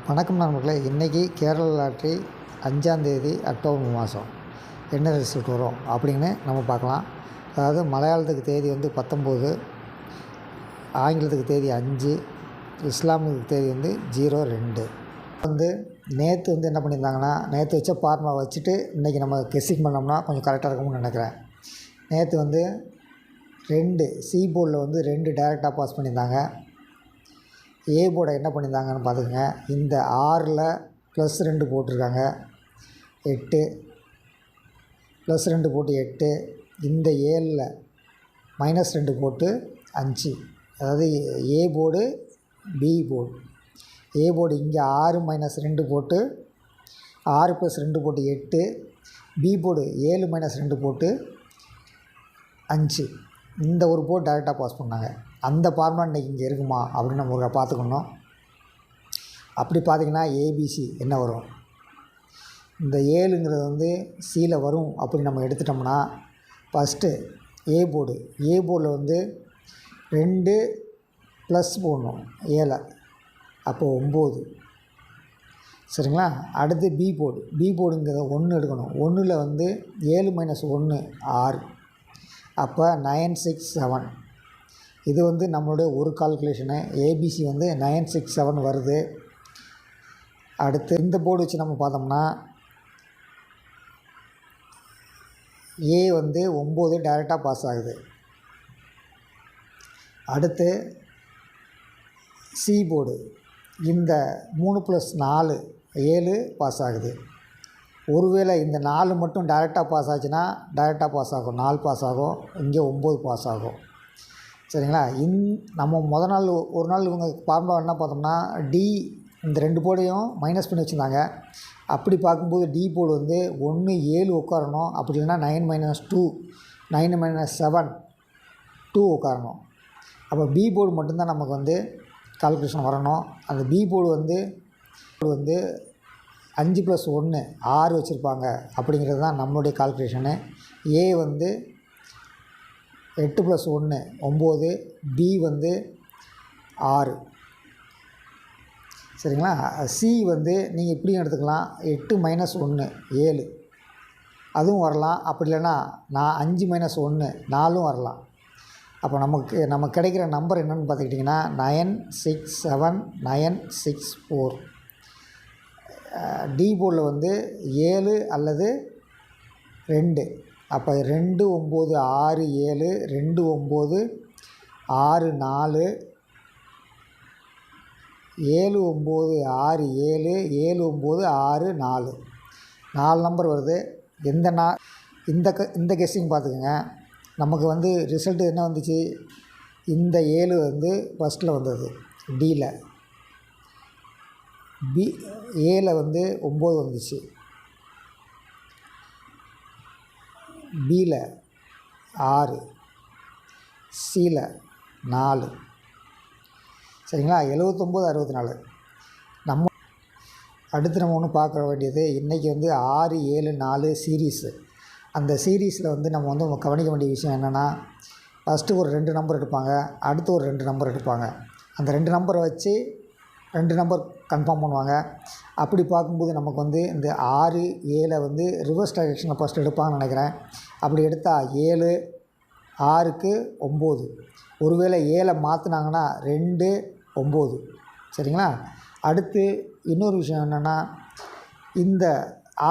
வணக்கம் நண்பர்களே. இன்றைக்கி கேரளா லாட்ரி 5ஆம் தேதி அக்டோபர் மாதம் என்ன ரிசல்ட் வரும் அப்படின்னு நம்ம பார்க்கலாம். அதாவது மலையாளத்துக்கு தேதி 19, ஆங்கிலத்துக்கு தேதி 5, இஸ்லாமுக்கு தேதி 02. நேற்று என்ன பண்ணியிருந்தாங்கன்னா, நேற்று வச்ச ஃபார்முலா வச்சுட்டு இன்றைக்கி நம்ம கெஸ்ஸிங் பண்ணோம்னா கொஞ்சம் கரெக்டாக இருக்கும்னு நினைக்கிறேன். நேற்று 2 சி போர்டில் 2 டைரெக்டாக பாஸ் பண்ணியிருந்தாங்க. ஏ போர்டை என்ன பண்ணியிருந்தாங்கன்னு பார்த்துக்கங்க. இந்த 6ல் +2 போட்டிருக்காங்க 8, +2 போட்டு 8. இந்த 7ல் -2 போட்டு 5. அதாவது A board, B board. A board இங்கே 6 -2 போட்டு 6 +2 போட்டு 8. பி போர்டு 7 -2 போட்டு 5. இந்த ஒரு போர்டு டைரெக்டாக பாஸ் பண்ணாங்க. அந்த ஃபார்முலா இன்றைக்கி இங்கே இருக்குமா அப்படின்னு நம்ம பார்த்துக்கணும். அப்படி பார்த்திங்கன்னா ஏபிசி என்ன வரும், இந்த 7ங்கிறது சியில் வரும் அப்படி நம்ம எடுத்துட்டோம்னா, ஃபஸ்ட்டு ஏ போர்டில் 2 ப்ளஸ் போடணும் 7, அப்போ 9. சரிங்களா? அடுத்து பி போர்டுங்கிறத 1 எடுக்கணும். 1ல் 7 - 1 6, அப்போ 9 6 7. இது நம்மளுடைய ஒரு கால்குலேஷனு. ஏபிசி 9 6 7 வருது. அடுத்து இந்த போர்டு வச்சு நம்ம பார்த்தோம்னா, ஏ 9 டைரெக்டாக பாஸ் ஆகுது. அடுத்து சி போர்டு இந்த 3 + 4 7 பாஸ் ஆகுது. ஒருவேளை இந்த 4 மட்டும் டைரெக்டாக பாஸ் ஆச்சுன்னா டைரெக்டாக பாஸ் ஆகும், 4 பாஸ் ஆகும். இங்கே 9 பாஸ் ஆகும். சரிங்களா? நம்ம ஒரு நாள் இவங்க ஃபார்முலா என்ன பார்த்தோம்னா, டி இந்த 2 போர்டையும் மைனஸ் பண்ணி வச்சுருந்தாங்க. அப்படி பார்க்கும்போது டி போர்டு 1 7 உட்காரணும். அப்படி இல்லைன்னா 9 - 2 9 - 7 2 உட்காரணும். அப்போ பி போர்டு மட்டும்தான் நமக்கு கால்குலேஷன் வரணும். அந்த பி போர்டு 5 + 1 6 வச்சுருப்பாங்க. அப்படிங்கிறது தான் நம்மளுடைய கால்குலேஷனு. ஏ 8 + 1 9, பி 6. சரிங்களா? சி நீங்கள் இப்படியும் எடுத்துக்கலாம். 8 - 1 7, அதுவும் வரலாம். அப்படி இல்லைன்னா 5 - 1 4ம் வரலாம். அப்போ நமக்கு கிடைக்கிற நம்பர் என்னென்னு பார்த்துக்கிட்டிங்கன்னா 9 6 7 9 6 4. டி போர்டில் 7 அல்லது 2. அப்போ 2 9 6 7 2 9 6 4 7 9 6 7 7 9 6 4 4 நம்பர் வருது. இந்த கெஸ்ஸிங் பார்த்துக்குங்க. நமக்கு ரிசல்ட்டு என்ன வந்துச்சு, இந்த 7 ஃபஸ்ட்டில் வந்தது. டியில் ஏல 9 வந்துச்சு, பியில் 6, சியில் 4. சரிங்களா? 79 64. அடுத்து நம்ம ஒன்று பார்க்க வேண்டியது, இன்றைக்கி 6 7 4 சீரீஸு. அந்த சீரீஸில் நம்ம கவனிக்க வேண்டிய விஷயம் என்னென்னா, ஃபஸ்ட்டு ஒரு 2 நம்பர் எடுப்பாங்க, அடுத்து ஒரு 2 நம்பர் எடுப்பாங்க. அந்த 2 நம்பரை வச்சு 2 நம்பர் கன்ஃபார்ம் பண்ணுவாங்க. அப்படி பார்க்கும்போது நமக்கு இந்த 6 7 ரிவர்ஸ் டைரெக்ஷனில் ஃபஸ்ட் எடுப்பாங்கன்னு நினைக்கிறேன். அப்படி எடுத்தால் 7 6க்கு 9. ஒருவேளை 7 மாற்றினாங்கன்னா 2 9. சரிங்களா? அடுத்து இன்னொரு விஷயம் என்னென்னா, இந்த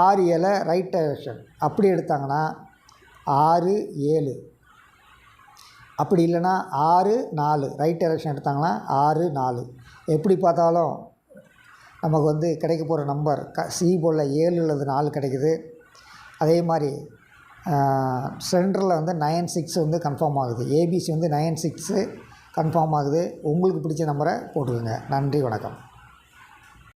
6 7 ரைட் டைரெக்ஷன் அப்படி எடுத்தாங்கன்னா 6 7. அப்படி இல்லைன்னா 6 4 ரைட் டைரெக்ஷன் எடுத்தாங்கன்னா 6 4. எப்படி பார்த்தாலும் நமக்கு கிடைக்க போகிற நம்பர் சி போர்டில் 7 அல்லது 4 கிடைக்குது. அதே மாதிரி சென்டரில் 9 6 கன்ஃபார்ம் ஆகுது. ஏபிசி 9 6 கன்ஃபார்ம் ஆகுது. உங்களுக்கு பிடிச்ச நம்பரை போட்டுக்கோங்க. நன்றி, வணக்கம்.